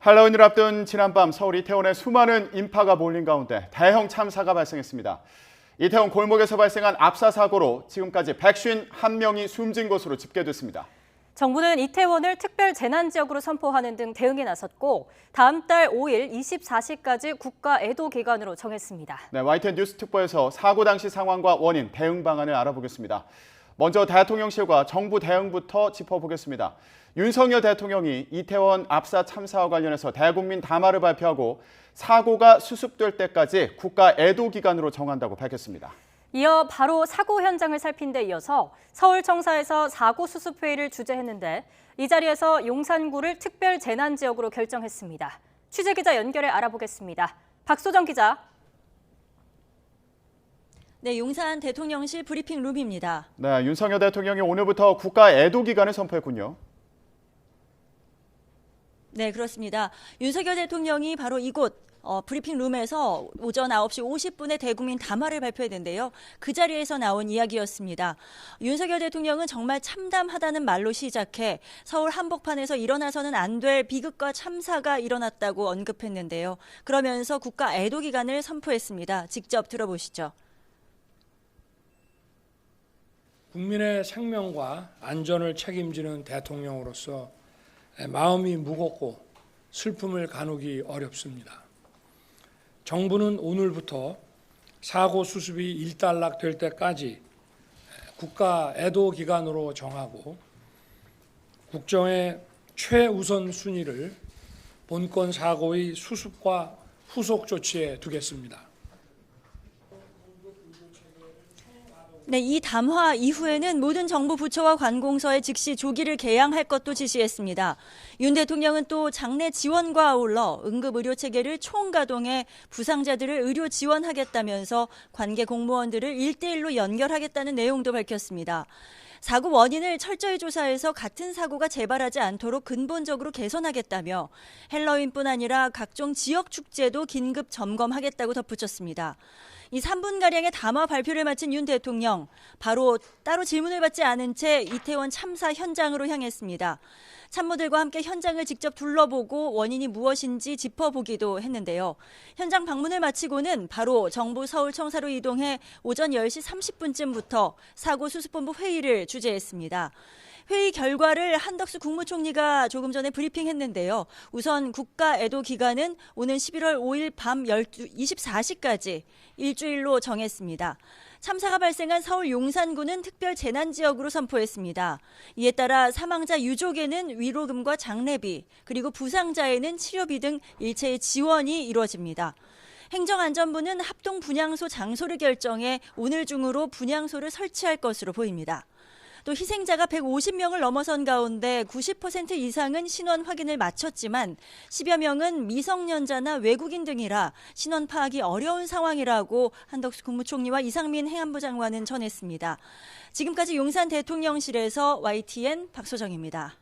할로윈을 앞둔 지난밤 서울 이태원에 수많은 인파가 몰린 가운데 대형 참사가 발생했습니다. 이태원 골목에서 발생한 압사 사고로 지금까지 151명이 숨진 것으로 집계됐습니다. 정부는 이태원을 특별 재난지역으로 선포하는 등 대응에 나섰고 다음 달 5일 24시까지 국가 애도 기간으로 정했습니다. 네, YTN 뉴스 특보에서 사고 당시 상황과 원인, 대응 방안을 알아보겠습니다. 먼저 대통령실과 정부 대응부터 짚어보겠습니다. 윤석열 대통령이 이태원 압사 참사와 관련해서 대국민 담화를 발표하고 사고가 수습될 때까지 국가 애도 기간으로 정한다고 밝혔습니다. 이어 바로 사고 현장을 살핀 데 이어서 서울청사에서 사고 수습 회의를 주재했는데 이 자리에서 용산구를 특별 재난지역으로 결정했습니다. 취재기자 연결해 알아보겠습니다. 박소정 기자. 네, 용산 대통령실 브리핑 룸입니다. 네, 윤석열 대통령이 오늘부터 국가 애도 기간을 선포했군요. 네, 그렇습니다. 윤석열 대통령이 바로 이곳 브리핑 룸에서 오전 9시 50분에 대국민 담화를 발표했는데요. 그 자리에서 나온 이야기였습니다. 윤석열 대통령은 정말 참담하다는 말로 시작해 서울 한복판에서 일어나서는 안 될 비극과 참사가 일어났다고 언급했는데요. 그러면서 국가 애도 기간을 선포했습니다. 직접 들어보시죠. 국민의 생명과 안전을 책임지는 대통령으로서 마음이 무겁고 슬픔을 가누기 어렵습니다. 정부는 오늘부터 사고 수습이 일단락될 때까지 국가 애도 기간으로 정하고 국정의 최우선 순위를 본건 사고의 수습과 후속 조치에 두겠습니다. 네, 이 담화 이후에는 모든 정부 부처와 관공서에 즉시 조기를 개양할 것도 지시했습니다. 윤 대통령은 또 장례 지원과 아울러 응급의료체계를 총가동해 부상자들을 의료 지원하겠다면서 관계 공무원들을 1대1로 연결하겠다는 내용도 밝혔습니다. 사고 원인을 철저히 조사해서 같은 사고가 재발하지 않도록 근본적으로 개선하겠다며 헬로윈뿐 아니라 각종 지역 축제도 긴급 점검하겠다고 덧붙였습니다. 이 3분가량의 담화 발표를 마친 윤 대통령, 바로 따로 질문을 받지 않은 채 이태원 참사 현장으로 향했습니다. 참모들과 함께 현장을 직접 둘러보고 원인이 무엇인지 짚어보기도 했는데요. 현장 방문을 마치고는 바로 정부 서울청사로 이동해 오전 10시 30분쯤부터 사고 수습본부 회의를 주재했습니다. 회의 결과를 한덕수 국무총리가 조금 전에 브리핑했는데요. 우선 국가 애도 기간은 오는 11월 5일 밤 24시까지 일주일로 정했습니다. 참사가 발생한 서울 용산구는 특별 재난지역으로 선포했습니다. 이에 따라 사망자 유족에는 위로금과 장례비, 그리고 부상자에는 치료비 등 일체의 지원이 이루어집니다. 행정안전부는 합동 분향소 장소를 결정해 오늘 중으로 분향소를 설치할 것으로 보입니다. 또 희생자가 150명을 넘어선 가운데 90% 이상은 신원 확인을 마쳤지만 10여 명은 미성년자나 외국인 등이라 신원 파악이 어려운 상황이라고 한덕수 국무총리와 이상민 행안부 장관은 전했습니다. 지금까지 용산 대통령실에서 YTN 박소정입니다.